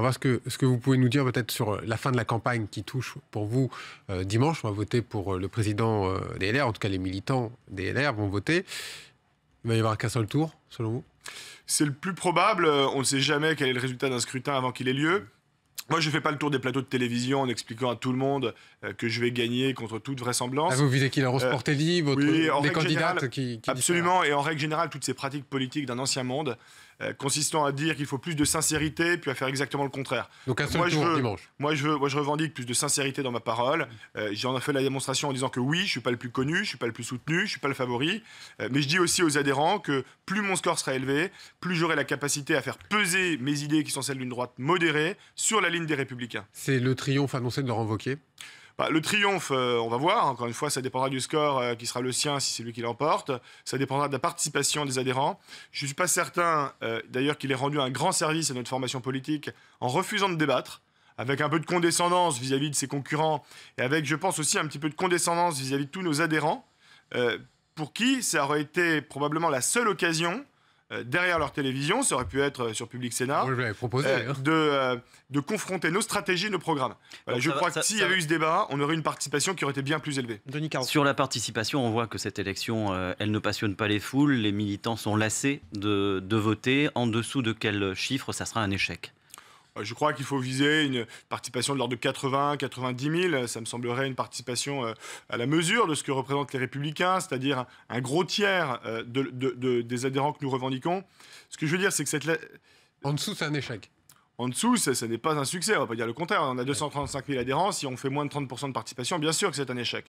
On va voir ce que vous pouvez nous dire peut-être sur la fin de la campagne qui touche pour vous dimanche. On va voter pour le président des LR, en tout cas les militants des LR vont voter. Il va y avoir qu'un seul tour, selon vous? C'est le plus probable. On ne sait jamais quel est le résultat d'un scrutin avant qu'il ait lieu. Moi, je ne fais pas le tour des plateaux de télévision en expliquant à tout le monde que je vais gagner contre toute vraisemblance. Ah, vous visez qui, la Rose Portelli, oui, les candidates générale, qui absolument, et en règle générale, toutes ces pratiques politiques d'un ancien monde, consistant à dire qu'il faut plus de sincérité, puis à faire exactement le contraire. Donc un seul tour dimanche. Moi, je revendique plus de sincérité dans ma parole. J'en ai fait la démonstration en disant que oui, je ne suis pas le plus connu, je ne suis pas le plus soutenu, je ne suis pas le favori. Mais je dis aussi aux adhérents que plus mon score sera élevé, plus j'aurai la capacité à faire peser mes idées, qui sont celles d'une droite modérée, sur la ligne des Républicains. C'est le triomphe annoncé de Laurent Wauquiez? Le triomphe, on va voir. Encore une fois, ça dépendra du score qui sera le sien si c'est lui qui l'emporte. Ça dépendra de la participation des adhérents. Je ne suis pas certain, d'ailleurs, qu'il ait rendu un grand service à notre formation politique en refusant de débattre, avec un peu de condescendance vis-à-vis de ses concurrents, et avec, je pense aussi, un petit peu de condescendance vis-à-vis de tous nos adhérents, pour qui ça aurait été probablement la seule occasion, derrière leur télévision, ça aurait pu être sur Public Sénat, de confronter nos stratégies, nos programmes. Voilà, je crois que s'il y avait eu ce débat, on aurait une participation qui aurait été bien plus élevée. Sur la participation, on voit que cette élection, elle ne passionne pas les foules. Les militants sont lassés de voter. En dessous de quel chiffre ça sera un échec? Je crois qu'il faut viser une participation de l'ordre de 80 90 000. Ça me semblerait une participation à la mesure de ce que représentent les Républicains, c'est-à-dire un gros tiers des adhérents que nous revendiquons. Ce que je veux dire, c'est que En dessous, c'est un échec. En dessous, ça n'est pas un succès. On ne va pas dire le contraire. On a 235 000 adhérents. Si on fait moins de 30% de participation, bien sûr que c'est un échec.